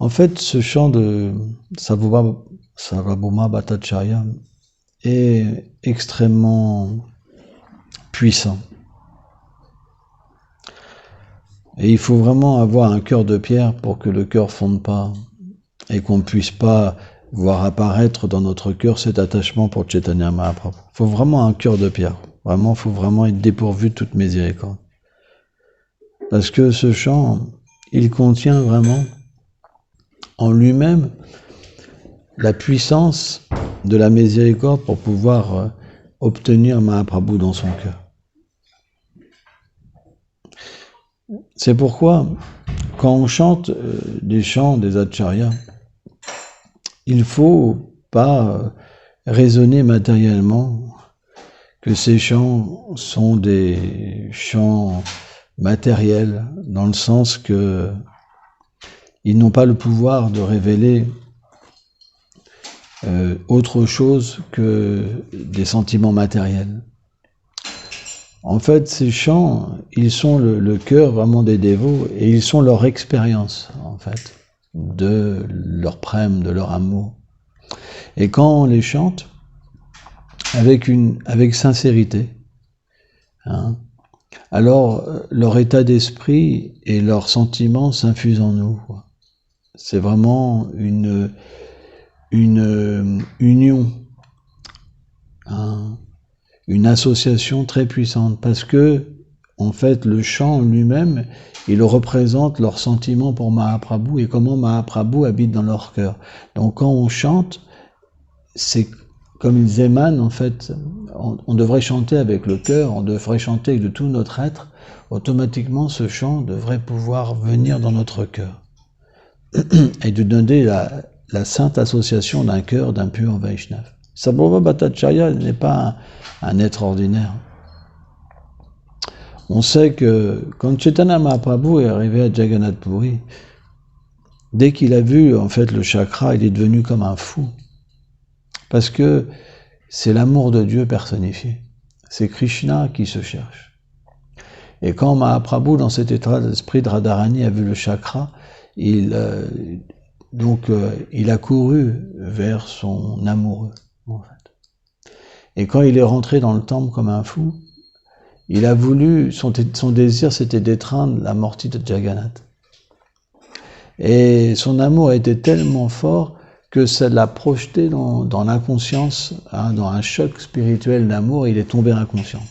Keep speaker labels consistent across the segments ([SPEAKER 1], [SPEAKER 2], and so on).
[SPEAKER 1] En fait, ce chant de Sarvabhauma Bhattacharya est extrêmement puissant. Et il faut vraiment avoir un cœur de pierre pour que le cœur fonde pas et qu'on ne puisse pas voir apparaître dans notre cœur cet attachement pour Chaitanya Mahaprabhu. Il faut vraiment un cœur de pierre. Vraiment, il faut vraiment être dépourvu de toute miséricorde. Parce que ce chant, il contient vraiment en lui-même la puissance de la miséricorde pour pouvoir obtenir Mahaprabhu dans son cœur. C'est pourquoi, quand on chante des chants des acharyas, il ne faut pas raisonner matériellement que ces chants sont des chants matériels, dans le sens que ils n'ont pas le pouvoir de révéler autre chose que des sentiments matériels. En fait, ces chants, ils sont le cœur vraiment des dévots et ils sont leur expérience, en fait, de leur prème, de leur amour. Et quand on les chante avec sincérité, alors leur état d'esprit et leurs sentiments s'infusent en nous. C'est vraiment une union, une association très puissante, parce que, en fait, le chant lui-même, il représente leurs sentiments pour Mahaprabhu et comment Mahaprabhu habite dans leur cœur. Donc, quand on chante, c'est comme ils émanent, en fait, on devrait chanter avec le cœur, on devrait chanter de tout notre être, automatiquement, ce chant devrait pouvoir venir dans notre cœur et de donner la sainte association d'un cœur d'un pur Vaishnav. Sarvabhauma Bhattacharya n'est pas un être ordinaire. On sait que quand Chaitanya Mahaprabhu est arrivé à Jagannath Puri, dès qu'il a vu en fait le chakra, il est devenu comme un fou. Parce que c'est l'amour de Dieu personnifié. C'est Krishna qui se cherche. Et quand Mahaprabhu, dans cet état d'esprit de Radharani, a vu le chakra, il a couru vers son amoureux, en fait. Et quand il est rentré dans le temple comme un fou, il a voulu, son désir c'était d'étreindre la mortie de Jagannath. Et son amour a été tellement fort que ça l'a projeté dans l'inconscience, dans un choc spirituel d'amour, il est tombé inconscient.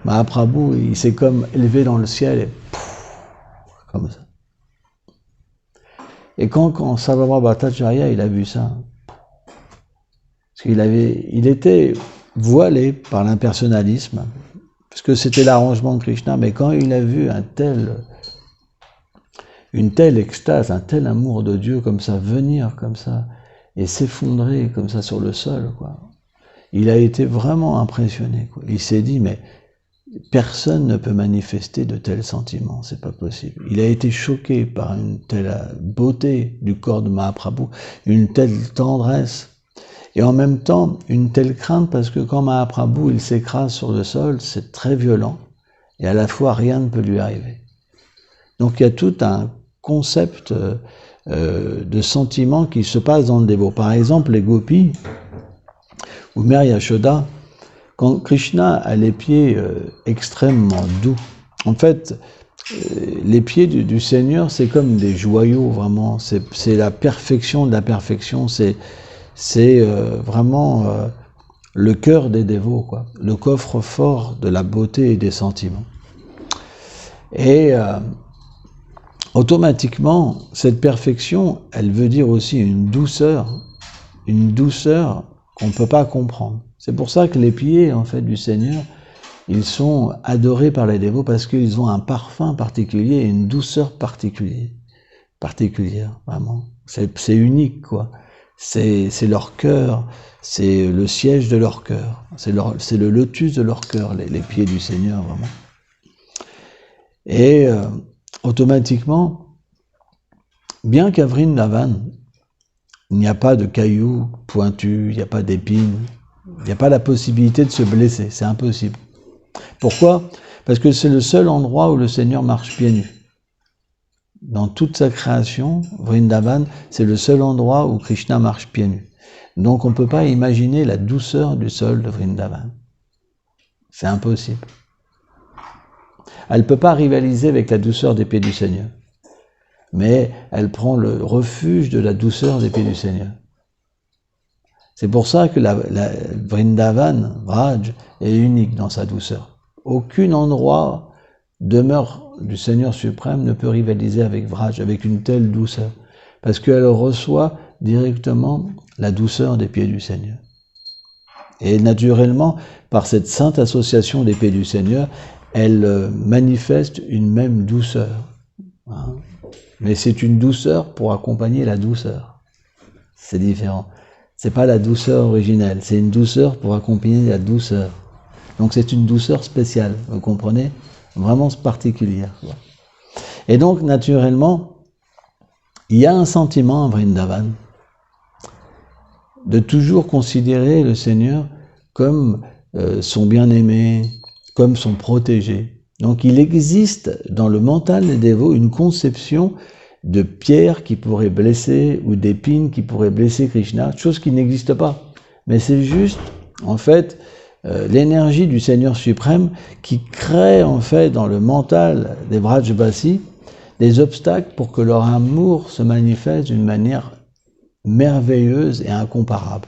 [SPEAKER 1] Mahaprabhu, il s'est comme élevé dans le ciel et comme ça. Et quand Sarvabhauma Bhattacharya, il a vu ça, parce il était voilé par l'impersonnalisme, parce que c'était l'arrangement de Krishna, mais quand il a vu une telle extase, un tel amour de Dieu comme ça, venir comme ça, et s'effondrer comme ça sur le sol, quoi, il a été vraiment impressionné, quoi. Il s'est dit, mais personne ne peut manifester de tels sentiments, c'est pas possible. Il a été choqué par une telle beauté du corps de Mahaprabhu, une telle tendresse, et en même temps, une telle crainte, parce que quand Mahaprabhu, il s'écrase sur le sol, c'est très violent, et à la fois, rien ne peut lui arriver. Donc il y a tout un concept de sentiment qui se passe dans le dévot. Par exemple, les gopis, ou Mère Yashoda, quand Krishna a les pieds extrêmement doux, en fait, les pieds du Seigneur, c'est comme des joyaux, vraiment. C'est la perfection de la perfection. C'est vraiment le cœur des dévots, quoi. Le coffre-fort de la beauté et des sentiments. Et automatiquement, cette perfection, elle veut dire aussi une douceur qu'on ne peut pas comprendre. C'est pour ça que les pieds, en fait, du Seigneur, ils sont adorés par les dévots parce qu'ils ont un parfum particulier et une douceur particulière, vraiment. C'est unique, quoi. C'est leur cœur, c'est le siège de leur cœur, c'est le lotus de leur cœur, les pieds du Seigneur, vraiment. Et automatiquement, bien qu'à Vrindavan, il n'y a pas de cailloux pointus, il n'y a pas d'épines, il n'y a pas la possibilité de se blesser, c'est impossible. Pourquoi ? Parce que c'est le seul endroit où le Seigneur marche pieds nus. dans toute sa création, Vrindavan, c'est le seul endroit où Krishna marche pieds nus. Donc on ne peut pas imaginer la douceur du sol de Vrindavan. C'est impossible. Elle ne peut pas rivaliser avec la douceur des pieds du Seigneur. Mais elle prend le refuge de la douceur des pieds du Seigneur. C'est pour ça que la Vrindavan, Vraj, est unique dans sa douceur. Aucun endroit demeure du Seigneur suprême ne peut rivaliser avec Vraj, avec une telle douceur. Parce qu'elle reçoit directement la douceur des pieds du Seigneur. Et naturellement, par cette sainte association des pieds du Seigneur, elle manifeste une même douceur. Hein. Mais c'est une douceur pour accompagner la douceur. C'est différent. C'est pas la douceur originelle, c'est une douceur pour accompagner la douceur. Donc c'est une douceur spéciale, vous comprenez? Vraiment particulière. Quoi. Et donc, naturellement, il y a un sentiment à Vrindavan de toujours considérer le Seigneur comme son bien-aimé, comme son protégé. Donc il existe dans le mental des dévots une conception de pierres qui pourraient blesser ou d'épines qui pourraient blesser Krishna, chose qui n'existe pas. Mais c'est juste, en fait, l'énergie du Seigneur suprême qui crée, en fait, dans le mental des Vrajbasis, des obstacles pour que leur amour se manifeste d'une manière merveilleuse et incomparable.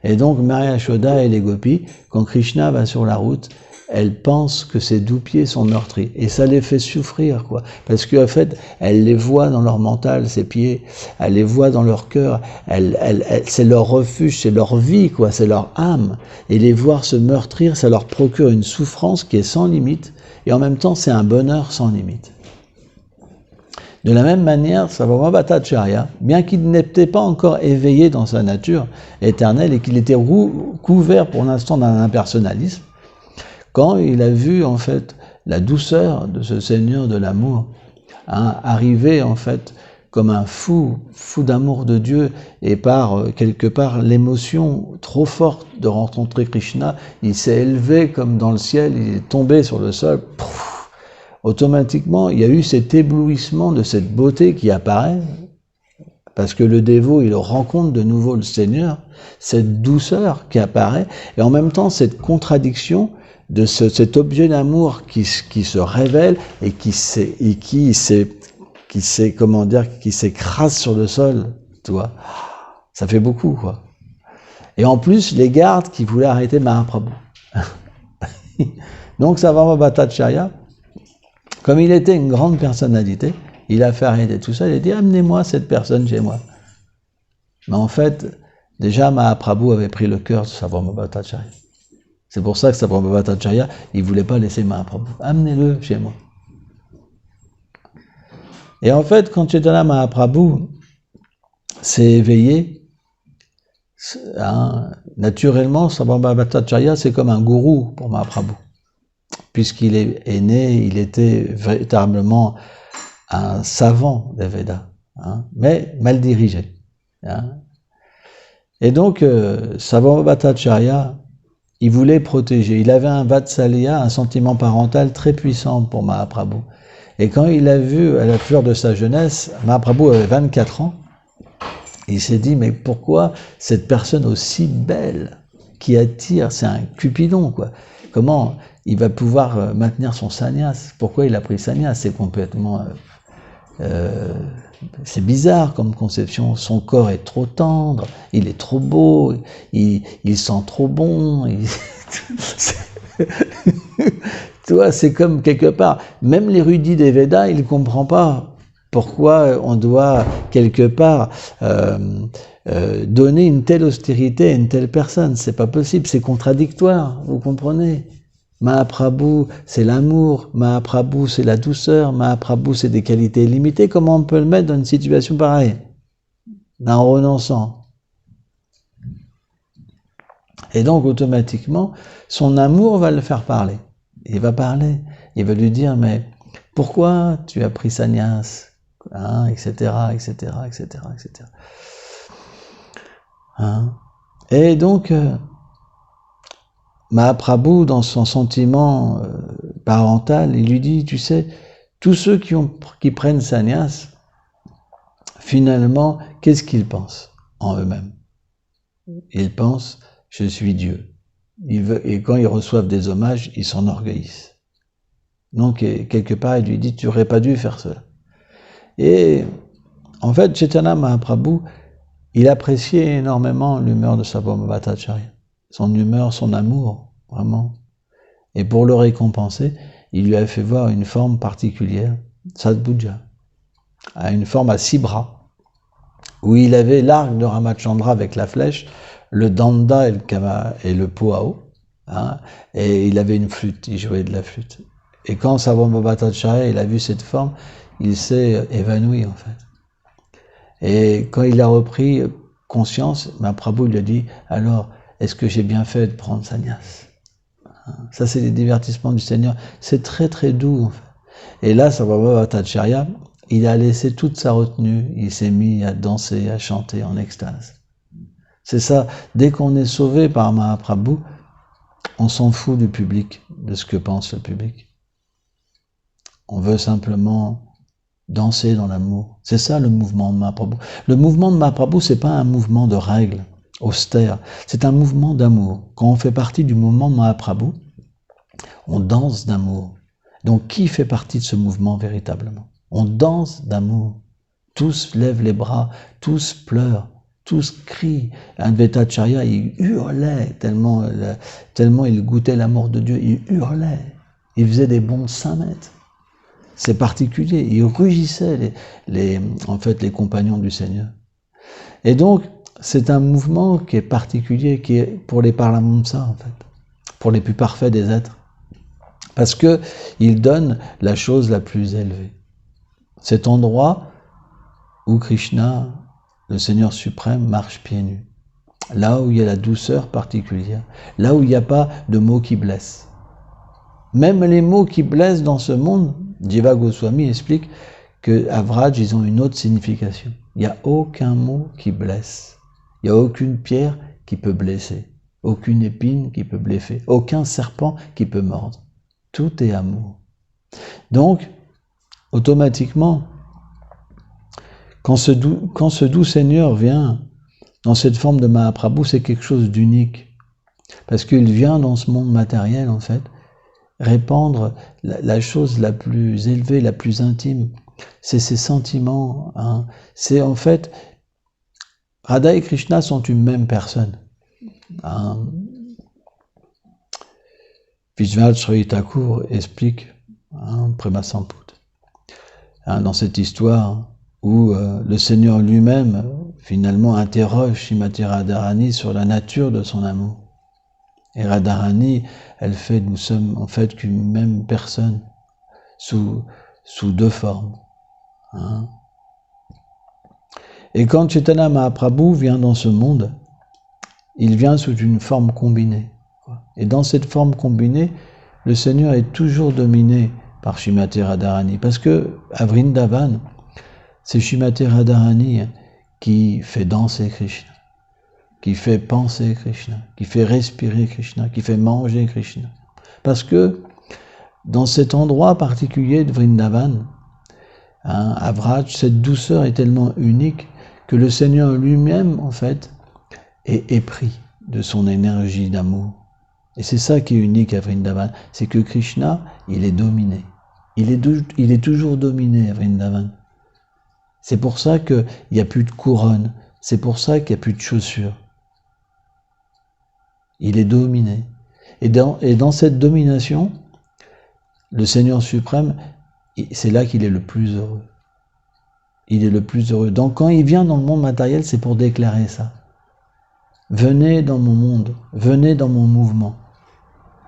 [SPEAKER 1] Et donc, Maria Yashoda et les gopis, quand Krishna va sur la route, elles pensent que ces doux pieds sont meurtris. Et ça les fait souffrir, quoi. Parce qu'en fait, elles les voient dans leur mental, ces pieds. Elles les voient dans leur cœur. C'est leur refuge, c'est leur vie, quoi. C'est leur âme. Et les voir se meurtrir, ça leur procure une souffrance qui est sans limite. Et en même temps, c'est un bonheur sans limite. De la même manière, Sarvabhauma Bhattacharya, bien qu'il n'était pas encore éveillé dans sa nature éternelle et qu'il était couvert pour l'instant d'un impersonnalisme, quand il a vu en fait la douceur de ce Seigneur de l'amour arriver en fait comme un fou d'amour de Dieu et par quelque part l'émotion trop forte de rencontrer Krishna, il s'est élevé comme dans le ciel, il est tombé sur le sol. Automatiquement, il y a eu cet éblouissement de cette beauté qui apparaît, parce que le dévot, il rencontre de nouveau le Seigneur, cette douceur qui apparaît, et en même temps cette contradiction de cet objet d'amour qui se révèle et qui s'écrase sur le sol, tu vois. Ça fait beaucoup, quoi. Et en plus, les gardes qui voulaient arrêter Mahaprabhu. Donc, Sarvabhauma Bhattacharya, comme il était une grande personnalité, il a fait arrêter tout ça, il a dit « Amenez-moi cette personne chez moi ». Mais en fait, déjà Mahaprabhu avait pris le cœur de Sarvabhauma Bhattacharya. C'est pour ça que Sarvabhauma Bhattacharya, il ne voulait pas laisser Mahaprabhu. « Amenez-le chez moi ». Et en fait, quand Chaitanya Mahaprabhu s'est éveillé, naturellement, Sarvabhauma Bhattacharya, c'est comme un gourou pour Mahaprabhu. Puisqu'il est né, il était véritablement un savant des Védas, mais mal dirigé. Et donc, Sarvabhauma Bhattacharya, il voulait protéger. Il avait un Vatsalya, un sentiment parental très puissant pour Mahaprabhu. Et quand il a vu, à la fleur de sa jeunesse, Mahaprabhu avait 24 ans, il s'est dit, mais pourquoi cette personne aussi belle qui attire, c'est un Cupidon, quoi. Comment il va pouvoir maintenir son sannyas? Pourquoi il a pris sannyas? C'est complètement... c'est bizarre comme conception. Son corps est trop tendre, il est trop beau, il sent trop bon. Tu vois, c'est comme quelque part, même l'érudit des Védas, il ne comprend pas pourquoi on doit quelque part donner une telle austérité à une telle personne. C'est pas possible, c'est contradictoire, vous comprenez? Mahaprabhu, c'est l'amour, Mahaprabhu, c'est la douceur, Mahaprabhu, c'est des qualités limitées. Comment on peut le mettre dans une situation pareille? En renonçant. Et donc, automatiquement, son amour va le faire parler. Il va parler. Il va lui dire, mais pourquoi tu as pris sannyas, etc., etc., etc., etc. Et donc, Mahaprabhu, dans son sentiment parental, il lui dit, tu sais, Tous ceux qui prennent sannyas, finalement, qu'est-ce qu'ils pensent en eux-mêmes? Ils pensent, je suis Dieu. Et quand ils reçoivent des hommages, ils s'enorgueillissent. Donc, quelque part, il lui dit, tu n'aurais pas dû faire cela. Et en fait, Chaitanya Mahaprabhu, il appréciait énormément l'humeur de Sarvabhauma Bhattacharya. Son humeur, son amour, vraiment. Et pour le récompenser, il lui a fait voir une forme particulière, Sadbhuja, à une forme à 6 bras, où il avait l'arc de Ramachandra avec la flèche, le danda et le puao, hein, et il avait une flûte, il jouait de la flûte. Et quand Sarvabhauma Bhattacharya, il a vu cette forme, il s'est évanoui en fait. Et quand il a repris conscience, Mahaprabhu lui a dit, alors, est-ce que j'ai bien fait de prendre sannyas? Ça, c'est les divertissements du Seigneur. C'est très, très doux, en fait. Et là, Sarvabhauma Bhattacharya, il a laissé toute sa retenue. Il s'est mis à danser, à chanter en extase. C'est ça. Dès qu'on est sauvé par Mahaprabhu, on s'en fout du public, de ce que pense le public. On veut simplement danser dans l'amour. C'est ça le mouvement de Mahaprabhu. Le mouvement de Mahaprabhu, c'est pas un mouvement de règles austères. C'est un mouvement d'amour. Quand on fait partie du mouvement de Mahaprabhu, on danse d'amour. Donc, qui fait partie de ce mouvement véritablement? On danse d'amour. Tous lèvent les bras, tous pleurent, tous crient. Advaitacharya, il hurlait tellement il goûtait l'amour de Dieu. Il hurlait. Il faisait des bonds de 5 mètres. C'est particulier. Il rugissait en fait, les compagnons du Seigneur. Et donc, c'est un mouvement qui est particulier, qui est pour les Paramahamsa, en fait, pour les plus parfaits des êtres. Parce que il donne la chose la plus élevée. Cet endroit où Krishna, le Seigneur suprême, marche pieds nus. Là où il y a la douceur particulière. Là où il n'y a pas de mots qui blessent. Même les mots qui blessent dans ce monde, Jiva Goswami explique qu'à Vraj, ils ont une autre signification. Il n'y a aucun mot qui blesse. Il n'y a aucune pierre qui peut blesser. Aucune épine qui peut blesser. Aucun serpent qui peut mordre. Tout est amour. Donc, automatiquement, quand ce doux Seigneur vient dans cette forme de Mahaprabhu, c'est quelque chose d'unique. Parce qu'il vient dans ce monde matériel, en fait, répandre la chose la plus élevée, la plus intime. C'est ses sentiments. Hein. C'est en fait, Radha et Krishna sont une même personne. Hein. Vishwanath Chakravarti Thakur explique, Prema Samput, dans cette histoire où le Seigneur lui-même, finalement, interroge Srimati Radharani sur la nature de son amour. Et Radharani, nous sommes en fait qu'une même personne, sous 2 formes. Hein. Et quand Chaitanya Mahaprabhu vient dans ce monde, il vient sous une forme combinée. Et dans cette forme combinée, le Seigneur est toujours dominé par Srimati Radharani. Parce que à Vrindavan, c'est Srimati Radharani qui fait danser Krishna, qui fait penser Krishna, qui fait respirer Krishna, qui fait manger Krishna. Parce que dans cet endroit particulier de Vrindavan, à Vraj, cette douceur est tellement unique que le Seigneur lui-même, en fait, est épris de son énergie d'amour. Et c'est ça qui est unique à Vrindavan, c'est que Krishna, il est dominé. Il est toujours dominé à Vrindavan. C'est pour ça qu'il n'y a plus de couronne, c'est pour ça qu'il n'y a plus de chaussures. Il est dominé. Et dans cette domination, le Seigneur suprême, c'est là qu'il est le plus heureux. Il est le plus heureux. Donc quand il vient dans le monde matériel, c'est pour déclarer ça. Venez dans mon monde, venez dans mon mouvement.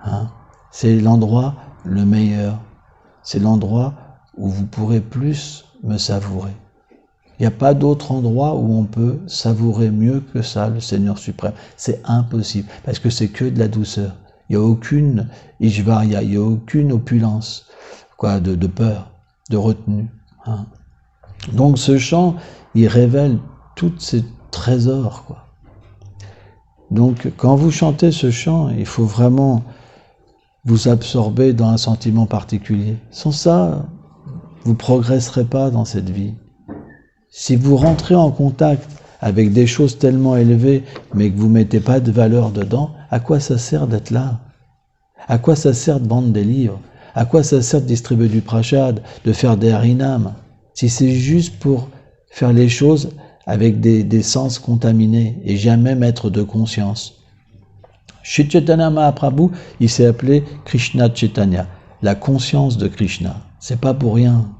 [SPEAKER 1] Hein? C'est l'endroit le meilleur. C'est l'endroit où vous pourrez plus me savourer. Il n'y a pas d'autre endroit où on peut savourer mieux que ça, le Seigneur suprême. C'est impossible, parce que c'est que de la douceur. Il n'y a aucune Ishvarya, il n'y a aucune opulence, de peur, de retenue. Hein. Donc ce chant, il révèle tous ces trésors. Donc quand vous chantez ce chant, il faut vraiment vous absorber dans un sentiment particulier. Sans ça, vous ne progresserez pas dans cette vie. Si vous rentrez en contact avec des choses tellement élevées, mais que vous ne mettez pas de valeur dedans, à quoi ça sert d'être là? À quoi ça sert de vendre des livres? À quoi ça sert de distribuer du prashad, de faire des harinam? Si c'est juste pour faire les choses avec des sens contaminés et jamais mettre de conscience. Shri Chaitanya Mahaprabhu, il s'est appelé Krishna Chaitanya, la conscience de Krishna. C'est pas pour rien.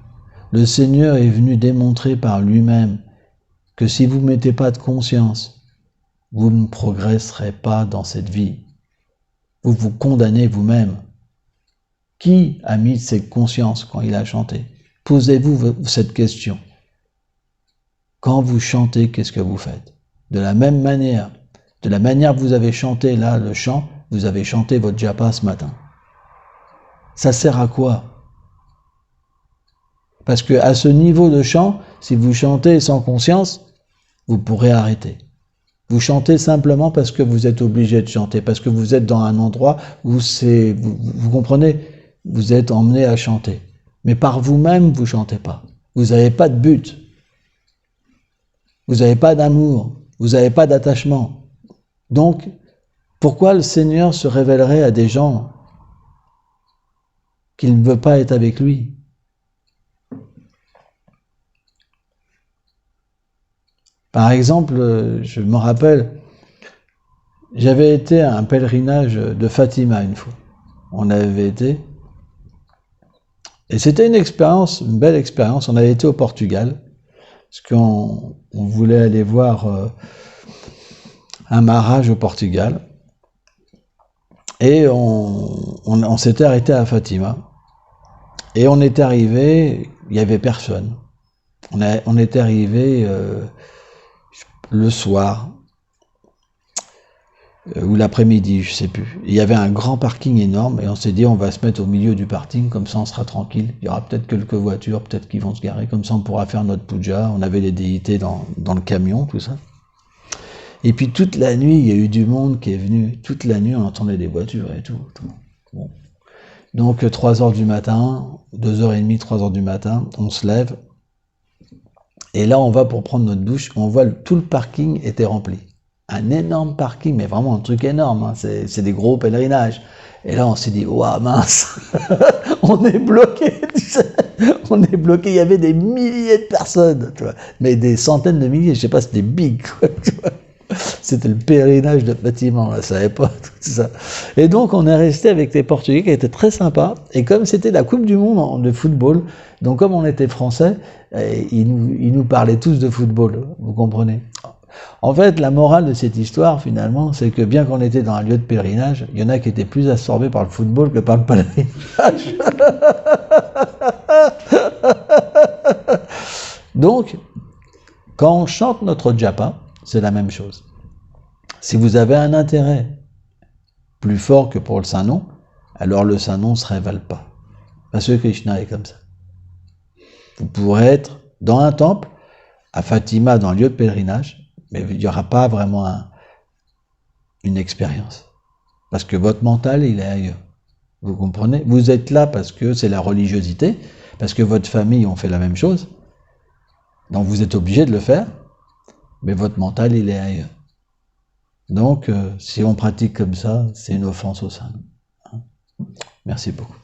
[SPEAKER 1] Le Seigneur est venu démontrer par lui-même que si vous ne mettez pas de conscience, vous ne progresserez pas dans cette vie. Vous vous condamnez vous-même. Qui a mis cette conscience quand il a chanté? Posez-vous cette question. Quand vous chantez, qu'est-ce que vous faites? De la manière que vous avez chanté là le chant, vous avez chanté votre japa ce matin. Ça sert à quoi? Parce que à ce niveau de chant, si vous chantez sans conscience, vous pourrez arrêter. Vous chantez simplement parce que vous êtes obligé de chanter, parce que vous êtes dans un endroit où vous comprenez, vous êtes emmené à chanter. Mais par vous-même, vous ne chantez pas. Vous n'avez pas de but. Vous n'avez pas d'amour. Vous n'avez pas d'attachement. Donc, pourquoi le Seigneur se révélerait à des gens qu'il ne veut pas être avec lui? Par exemple, je me rappelle, j'avais été à un pèlerinage de Fatima une fois. On avait été, et c'était une belle expérience. On avait été au Portugal, parce qu'on voulait aller voir un Maharaj au Portugal, et on s'était arrêté à Fatima, et on est arrivé, il n'y avait personne. On est arrivé le soir, ou l'après-midi, je ne sais plus. Il y avait un grand parking énorme, et on s'est dit on va se mettre au milieu du parking, comme ça on sera tranquille. Il y aura peut-être quelques voitures, peut-être qui vont se garer, comme ça on pourra faire notre puja. On avait les déités dans le camion, tout ça. Et puis toute la nuit, il y a eu du monde qui est venu. Toute la nuit, on entendait des voitures et tout. Bon. Donc 3h du matin, 2h30, 3h du matin, on se lève. Et là, on va pour prendre notre douche, on voit tout le parking était rempli. Un énorme parking, mais vraiment un truc énorme, hein. C'est des gros pèlerinages. Et là, on s'est dit, ouah, mince, on est bloqué, tu sais. On est bloqué, il y avait des milliers de personnes, tu vois. Mais des centaines de milliers, je sais pas, c'était big, quoi, tu vois. C'était le pèlerinage de Fatima, on ne savait pas, tout ça. Et donc, on est resté avec les Portugais qui étaient très sympas. Et comme c'était la Coupe du Monde de football, donc comme on était français, ils nous parlaient tous de football, vous comprenez? En fait, la morale de cette histoire, finalement, c'est que bien qu'on était dans un lieu de pèlerinage, il y en a qui étaient plus absorbés par le football que par le pèlerinage. Donc, quand on chante notre japa, c'est la même chose. Si vous avez un intérêt plus fort que pour le Saint-Nom, alors le Saint-Nom ne se révèle pas. Parce que Krishna est comme ça. Vous pourrez être dans un temple, à Fatima, dans un lieu de pèlerinage, mais il n'y aura pas vraiment une expérience. Parce que votre mental, il est ailleurs. Vous comprenez? Vous êtes là parce que c'est la religiosité, parce que votre famille ont fait la même chose. Donc vous êtes obligé de le faire, mais votre mental, il est ailleurs. Donc, si on pratique comme ça, c'est une offense au Saint. Merci beaucoup.